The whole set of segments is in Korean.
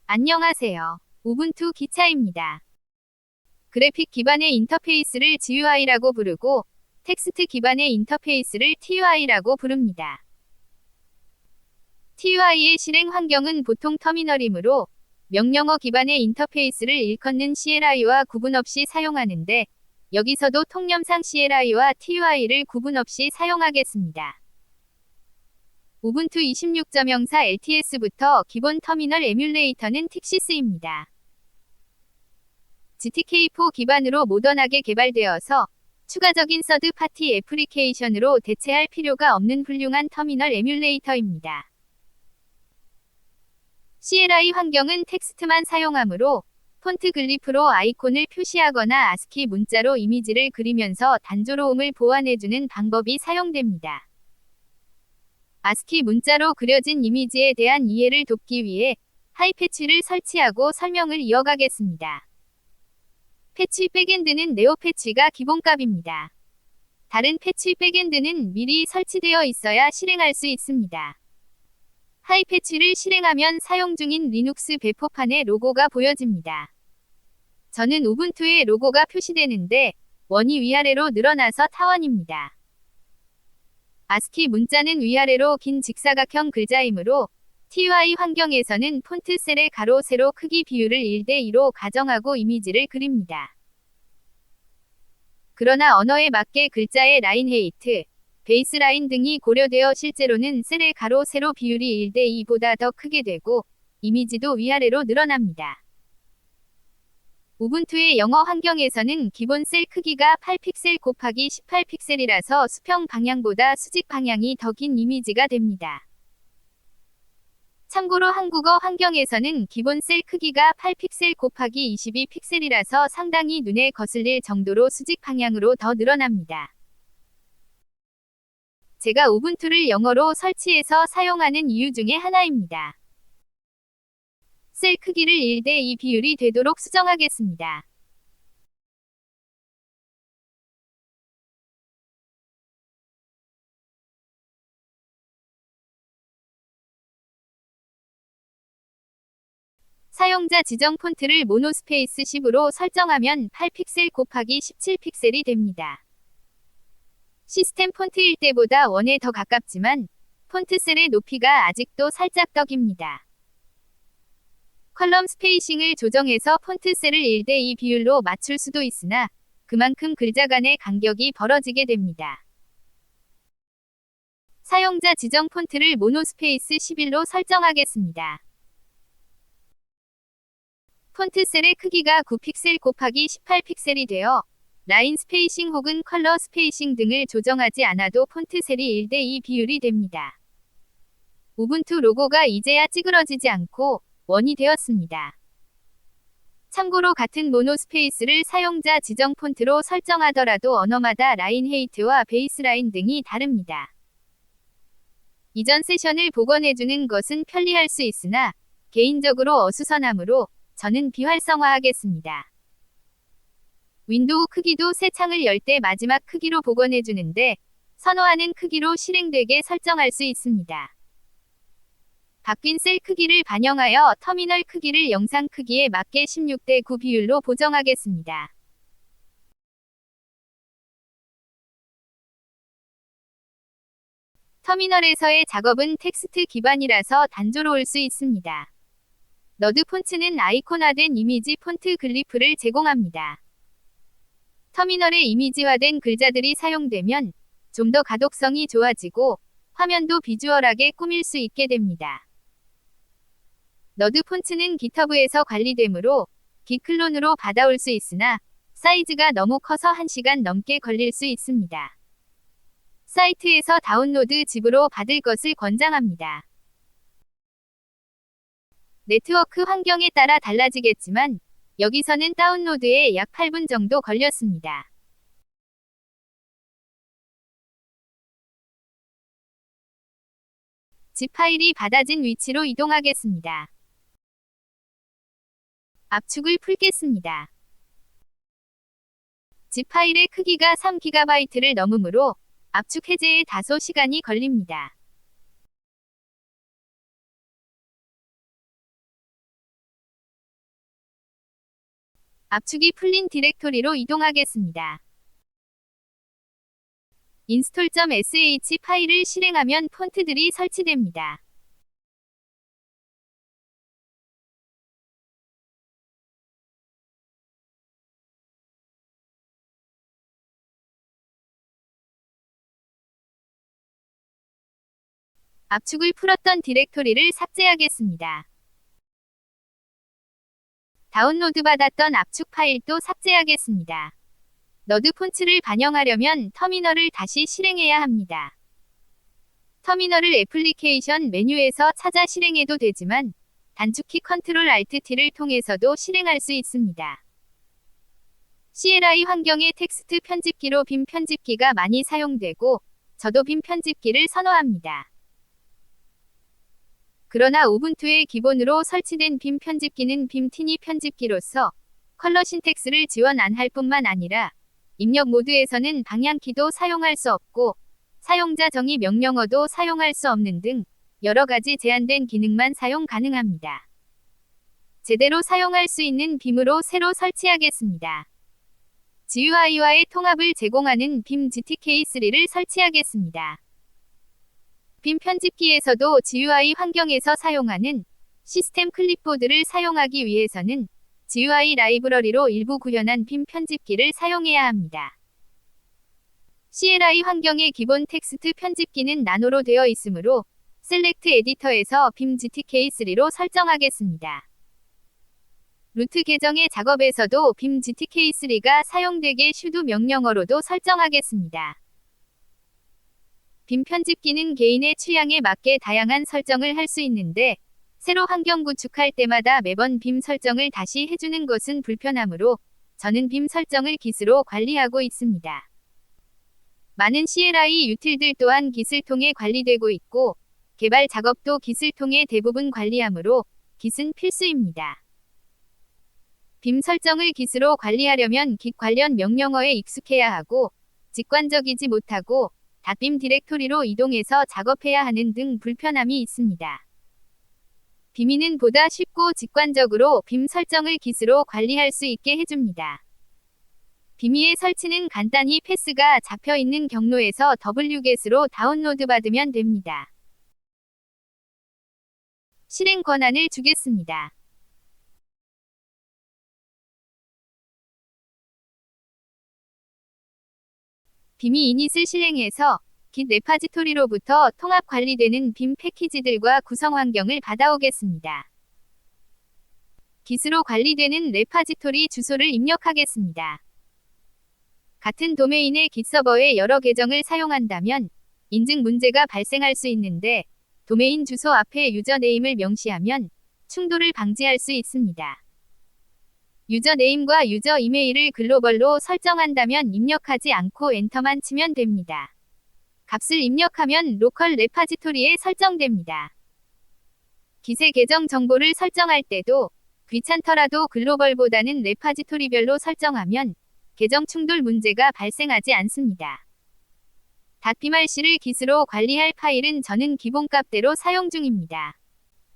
안녕하세요. 우분투 기차입니다. 그래픽 기반의 인터페이스를 GUI라고 부르고 텍스트 기반의 인터페이스를 TUI라고 부릅니다. TUI의 실행 환경은 보통 터미널이므로 명령어 기반의 인터페이스를 일컫는 CLI와 구분 없이 사용하는데 여기서도 통념상 CLI와 TUI를 구분 없이 사용하겠습니다. 우분투 26.04 LTS부터 기본 터미널 에뮬레이터는 틱시스입니다. GTK4 기반으로 모던하게 개발되어서 추가적인 서드 파티 애플리케이션으로 대체할 필요가 없는 훌륭한 터미널 에뮬레이터입니다. CLI 환경은 텍스트만 사용하므로 폰트 글리프로 아이콘을 표시하거나 아스키 문자로 이미지를 그리면서 단조로움을 보완해주는 방법이 사용됩니다. 아스키 문자로 그려진 이미지에 대한 이해를 돕기 위해 하이패치를 설치하고 설명을 이어가겠습니다. 패치 백엔드는 네오 패치가 기본값입니다. 다른 패치 백엔드는 미리 설치되어 있어야 실행할 수 있습니다. 하이패치를 실행하면 사용 중인 리눅스 배포판에 로고가 보여집니다. 저는 우분투의 로고가 표시되는데 원이 위아래로 늘어나서 타원입니다. 아스키 문자는 위아래로 긴 직사각형 글자이므로 TUI 환경에서는 폰트 셀의 가로 세로 크기 비율을 1:2로 가정하고 이미지를 그립니다. 그러나 언어에 맞게 글자의 라인 헤이트, 베이스라인 등이 고려되어 실제로는 셀의 가로 세로 비율이 1:2보다 더 크게 되고 이미지도 위아래로 늘어납니다. 우분투의 영어 환경에서는 기본 셀 크기가 8픽셀 곱하기 18픽셀이라서 수평 방향보다 수직 방향이 더 긴 이미지가 됩니다. 참고로 한국어 환경에서는 기본 셀 크기가 8픽셀 곱하기 22픽셀이라서 상당히 눈에 거슬릴 정도로 수직 방향으로 더 늘어납니다. 제가 우분투를 영어로 설치해서 사용하는 이유 중에 하나입니다. 셀 크기를 1:2 비율이 되도록 수정하겠습니다. 사용자 지정 폰트를 모노스페이스 10으로 설정하면 8픽셀 곱하기 17픽셀이 됩니다. 시스템 폰트일 때보다 1에 더 가깝지만 폰트 셀의 높이가 아직도 살짝 떡입니다. 컬럼 스페이싱을 조정해서 폰트 셀을 1:2 비율로 맞출 수도 있으나 그만큼 글자 간의 간격이 벌어지게 됩니다. 사용자 지정 폰트를 모노스페이스 11로 설정하겠습니다. 폰트 셀의 크기가 9픽셀 곱하기 18픽셀이 되어 라인 스페이싱 혹은 컬러 스페이싱 등을 조정하지 않아도 폰트 셀이 1:2 비율이 됩니다. 우분투 로고가 이제야 찌그러지지 않고 원이 되었습니다. 참고로 같은 모노스페이스를 사용자 지정 폰트로 설정하더라도 언어마다 라인 헤이트와 베이스라인 등이 다릅니다. 이전 세션을 복원해주는 것은 편리할 수 있으나 개인적으로 어수선하므로 저는 비활성화하겠습니다. 윈도우 크기도 새 창을 열 때 마지막 크기로 복원해주는데 선호하는 크기로 실행되게 설정할 수 있습니다. 바뀐 셀 크기를 반영하여 터미널 크기를 영상 크기에 맞게 16:9 비율로 보정하겠습니다. 터미널에서의 작업은 텍스트 기반이라서 단조로울 수 있습니다. 너드 폰츠는 아이콘화된 이미지 폰트 글리프를 제공합니다. 터미널에 이미지화된 글자들이 사용되면 좀 더 가독성이 좋아지고 화면도 비주얼하게 꾸밀 수 있게 됩니다. 너드 폰츠는 깃허브에서 관리되므로 깃 클론으로 받아올 수 있으나 사이즈가 너무 커서 1시간 넘게 걸릴 수 있습니다. 사이트에서 다운로드 짚으로 받을 것을 권장합니다. 네트워크 환경에 따라 달라지겠지만 여기서는 다운로드에 약 8분 정도 걸렸습니다. 집 파일이 받아진 위치로 이동하겠습니다. 압축을 풀겠습니다. 집 파일의 크기가 3GB를 넘으므로 압축 해제에 다소 시간이 걸립니다. 압축이 풀린 디렉토리로 이동하겠습니다. install.sh 파일을 실행하면 폰트들이 설치됩니다. 압축을 풀었던 디렉토리를 삭제하겠습니다. 다운로드 받았던 압축 파일도 삭제하겠습니다. 너드 폰트를 반영하려면 터미널을 다시 실행해야 합니다. 터미널을 애플리케이션 메뉴에서 찾아 실행해도 되지만 단축키 컨트롤 알트 T를 통해서도 실행할 수 있습니다. CLI 환경의 텍스트 편집기로 빔 편집기가 많이 사용되고 저도 빔 편집기를 선호합니다. 그러나 우분투에 기본으로 설치된 빔 편집기는 빔 티니 편집기로서 컬러 신텍스를 지원 안 할 뿐만 아니라 입력 모드에서는 방향키도 사용할 수 없고 사용자 정의 명령어도 사용할 수 없는 등 여러 가지 제한된 기능만 사용 가능합니다. 제대로 사용할 수 있는 빔으로 새로 설치하겠습니다. GUI와의 통합을 제공하는 빔 GTK3를 설치하겠습니다. 빔 편집기에서도 GUI 환경에서 사용하는 시스템 클립보드를 사용하기 위해서는 GUI 라이브러리로 일부 구현한 빔 편집기를 사용해야 합니다. CLI 환경의 기본 텍스트 편집기는 나노로 되어 있으므로 셀렉트 에디터에서 빔 GTK3로 설정하겠습니다. 루트 계정의 작업에서도 빔 GTK3가 사용되게 sudo 명령어로도 설정하겠습니다. 빔 편집기는 개인의 취향에 맞게 다양한 설정을 할 수 있는데 새로 환경 구축할 때마다 매번 빔 설정을 다시 해주는 것은 불편하므로 저는 빔 설정을 깃으로 관리하고 있습니다. 많은 CLI 유틸들 또한 깃을 통해 관리되고 있고 개발 작업도 깃을 통해 대부분 관리하므로 깃은 필수입니다. 빔 설정을 깃으로 관리하려면 깃 관련 명령어에 익숙해야 하고 직관적이지 못하고 닷빔 디렉토리로 이동해서 작업해야 하는 등 불편함이 있습니다. 빔이는 보다 쉽고 직관적으로 빔 설정을 깃으로 관리할 수 있게 해줍니다. 빔이의 설치는 간단히 패스가 잡혀 있는 경로에서 wget으로 다운로드 받으면 됩니다. 실행 권한을 주겠습니다. 빔이 이닛을 실행해서 깃 레파지토리로부터 통합 관리되는 빔 패키지들과 구성 환경을 받아오겠습니다. 깃으로 관리되는 레파지토리 주소를 입력하겠습니다. 같은 도메인의 깃 서버에 여러 계정을 사용한다면 인증 문제가 발생할 수 있는데 도메인 주소 앞에 유저네임을 명시하면 충돌을 방지할 수 있습니다. 유저네임과 유저 이메일을 글로벌로 설정한다면 입력하지 않고 엔터만 치면 됩니다. 값을 입력하면 로컬 레파지토리에 설정됩니다. 깃의 계정 정보를 설정할 때도 귀찮더라도 글로벌보다는 레파지토리별로 설정하면 계정 충돌 문제가 발생하지 않습니다. .bmarc를 깃으로 관리할 파일은 저는 기본값대로 사용 중입니다.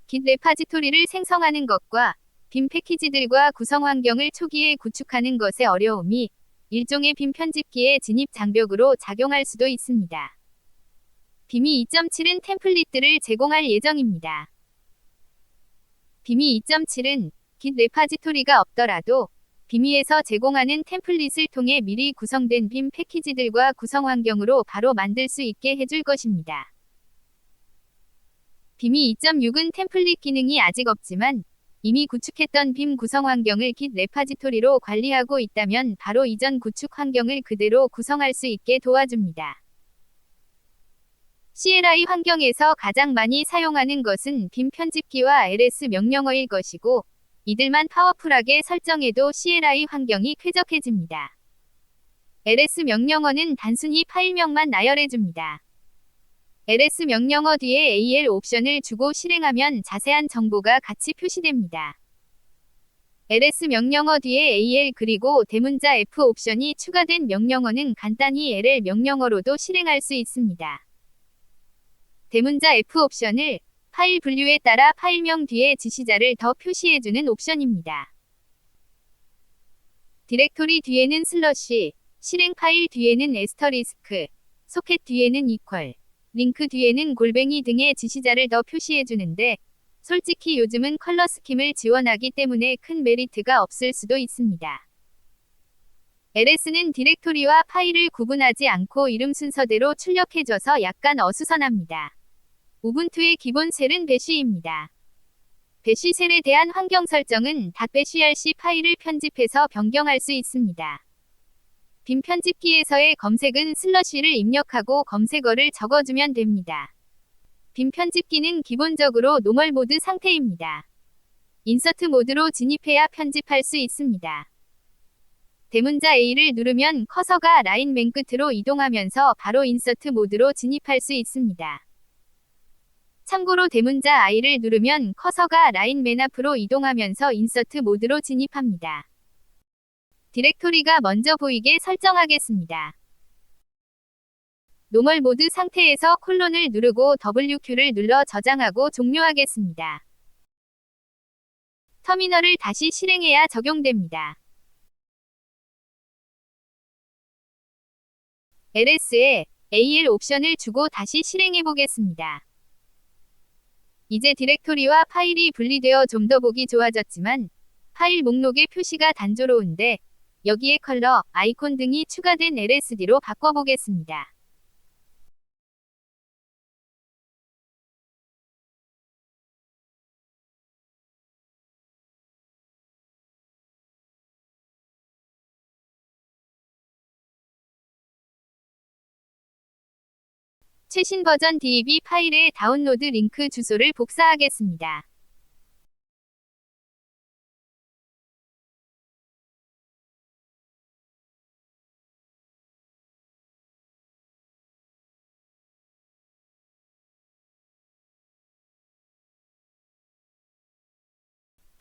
깃 레파지토리를 생성하는 것과 빔 패키지들과 구성 환경을 초기에 구축하는 것의 어려움이 일종의 빔 편집기의 진입 장벽으로 작용할 수도 있습니다. 빔이 2.7은 템플릿들을 제공할 예정입니다. 빔이 2.7은 깃 레파지토리가 없더라도 빔이에서 제공하는 템플릿을 통해 미리 구성된 빔 패키지들과 구성 환경으로 바로 만들 수 있게 해줄 것입니다. 빔이 2.6은 템플릿 기능이 아직 없지만 이미 구축했던 빔 구성 환경을 깃 레파지토리로 관리하고 있다면 바로 이전 구축 환경을 그대로 구성할 수 있게 도와줍니다. CLI 환경에서 가장 많이 사용하는 것은 빔 편집기와 ls 명령어일 것이고 이들만 파워풀하게 설정해도 CLI 환경이 쾌적해집니다. ls 명령어는 단순히 파일명만 나열해줍니다. ls 명령어 뒤에 al 옵션을 주고 실행하면 자세한 정보가 같이 표시됩니다. ls 명령어 뒤에 al 그리고 대문자 f 옵션이 추가된 명령어는 간단히 ll 명령어로도 실행할 수 있습니다. 대문자 f 옵션을 파일 분류에 따라 파일명 뒤에 지시자를 더 표시해주는 옵션입니다. 디렉토리 뒤에는 슬러시, 실행 파일 뒤에는 에스터리스크, 소켓 뒤에는 이퀄, 링크 뒤에는 골뱅이 등의 지시자를 더 표시해주는데 솔직히 요즘은 컬러 스킴을 지원하기 때문에 큰 메리트가 없을 수도 있습니다. LS는 디렉토리와 파일을 구분하지 않고 이름 순서대로 출력해줘서 약간 어수선합니다. 우분투의 기본 셀은 배쉬입니다. 배쉬 셀에 대한 환경 설정은 .bashrc 파일을 편집해서 변경할 수 있습니다. 빈 편집기에서의 검색은 슬러시를 입력하고 검색어를 적어주면 됩니다. 빈 편집기는 기본적으로 노멀 모드 상태입니다. 인서트 모드로 진입해야 편집할 수 있습니다. 대문자 A를 누르면 커서가 라인 맨 끝으로 이동하면서 바로 인서트 모드로 진입할 수 있습니다. 참고로 대문자 I를 누르면 커서가 라인 맨 앞으로 이동하면서 인서트 모드로 진입합니다. 디렉토리가 먼저 보이게 설정하겠습니다. 노멀 모드 상태에서 콜론을 누르고 WQ를 눌러 저장하고 종료하겠습니다. 터미널을 다시 실행해야 적용됩니다. LS에 AL 옵션을 주고 다시 실행해 보겠습니다. 이제 디렉토리와 파일이 분리되어 좀 더 보기 좋아졌지만 파일 목록의 표시가 단조로운데 여기에 컬러, 아이콘 등이 추가된 LSD로 바꿔보겠습니다. 최신 버전 DB 파일의 다운로드 링크 주소를 복사하겠습니다.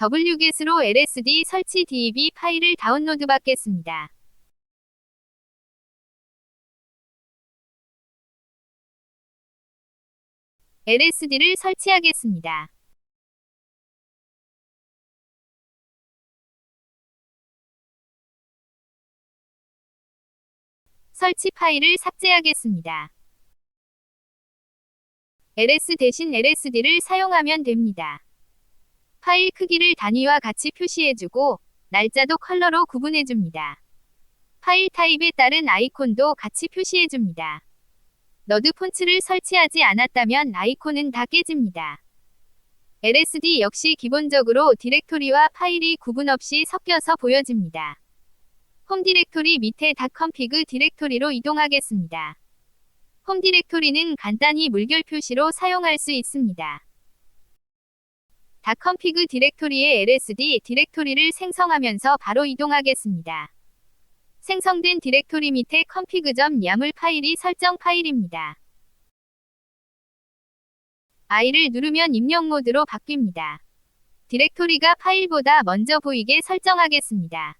wget으로 LSD 설치 DB 파일을 다운로드 받겠습니다. LSD를 설치하겠습니다. 설치 파일을 삭제하겠습니다. LS 대신 LSD를 사용하면 됩니다. 파일 크기를 단위와 같이 표시해주고 날짜도 컬러로 구분해줍니다. 파일 타입에 따른 아이콘도 같이 표시해줍니다. 너드 폰츠를 설치하지 않았다면 아이콘은 다 깨집니다. LSD 역시 기본적으로 디렉토리와 파일이 구분 없이 섞여서 보여집니다. 홈 디렉토리 밑에 .config 디렉토리로 이동하겠습니다. 홈 디렉토리는 간단히 물결 표시로 사용할 수 있습니다. .config 디렉토리의 LSD 디렉토리를 생성하면서 바로 이동하겠습니다. 생성된 디렉토리 밑에 config.yaml 파일이 설정 파일입니다. I를 누르면 입력 모드로 바뀝니다. 디렉토리가 파일보다 먼저 보이게 설정하겠습니다.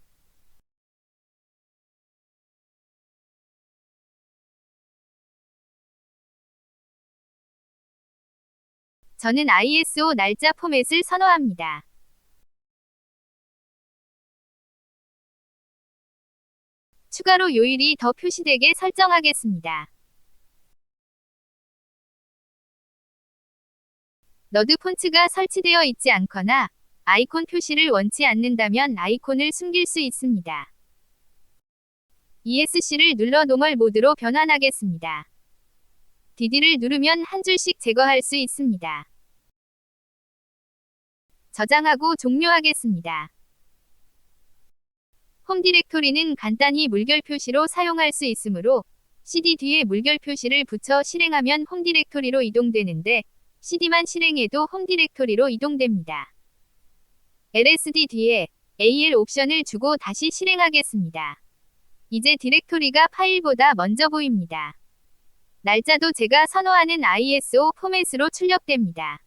저는 ISO 날짜 포맷을 선호합니다. 추가로 요일이 더 표시되게 설정하겠습니다. 너드 폰츠가 설치되어 있지 않거나 아이콘 표시를 원치 않는다면 아이콘을 숨길 수 있습니다. ESC를 눌러 노멀 모드로 변환하겠습니다. DD를 누르면 한 줄씩 제거할 수 있습니다. 저장하고 종료하겠습니다. 홈 디렉토리는 간단히 물결 표시로 사용할 수 있으므로 CD 뒤에 물결 표시를 붙여 실행하면 홈 디렉토리로 이동되는데 CD만 실행해도 홈 디렉토리로 이동됩니다. LSD 뒤에 AL 옵션을 주고 다시 실행하겠습니다. 이제 디렉토리가 파일보다 먼저 보입니다. 날짜도 제가 선호하는 ISO 포맷으로 출력됩니다.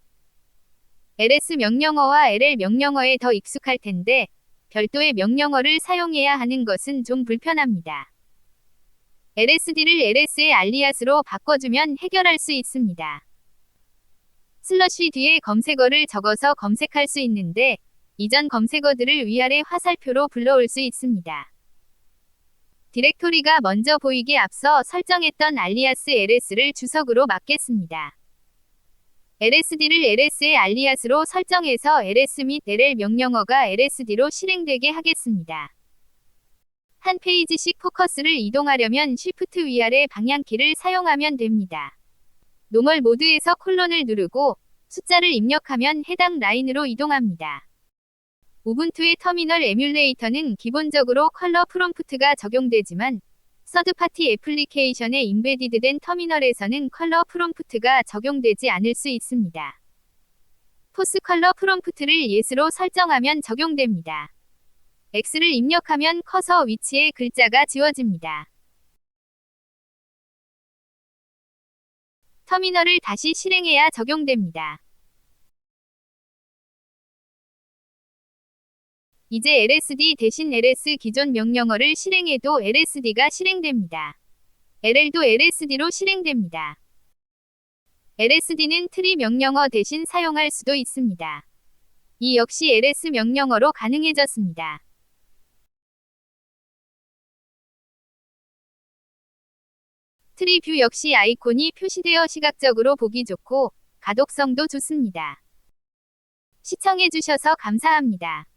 LS 명령어와 LL 명령어에 더 익숙할 텐데 별도의 명령어를 사용해야 하는 것은 좀 불편합니다. LSD를 LS의 알리아스로 바꿔주면 해결할 수 있습니다. 슬러시 뒤에 검색어를 적어서 검색할 수 있는데 이전 검색어들을 위아래 화살표로 불러올 수 있습니다. 디렉토리가 먼저 보이기에 앞서 설정했던 알리아스 ls를 주석으로 맡겠습니다. lsd를 ls의 알리아스로 설정해서 ls 및 ll 명령어가 lsd로 실행되게 하겠습니다. 한 페이지씩 포커스를 이동하려면 Shift 위아래 방향키를 사용하면 됩니다. 노멀 모드에서 콜론을 누르고 숫자를 입력하면 해당 라인으로 이동합니다. 우분투의 터미널 에뮬레이터는 기본적으로 컬러 프롬프트가 적용되지만 서드파티 애플리케이션에 임베디드된 터미널에서는 컬러 프롬프트가 적용되지 않을 수 있습니다. 포스 컬러 프롬프트를 yes로 설정하면 적용됩니다. X를 입력하면 커서 위치에 글자가 지워집니다. 터미널을 다시 실행해야 적용됩니다. 이제 lsd 대신 ls 기존 명령어를 실행해도 lsd가 실행됩니다. ll도 lsd로 실행됩니다. lsd는 트리 명령어 대신 사용할 수도 있습니다. 이 역시 ls 명령어로 가능해졌습니다. 트리 뷰 역시 아이콘이 표시되어 시각적으로 보기 좋고 가독성도 좋습니다. 시청해주셔서 감사합니다.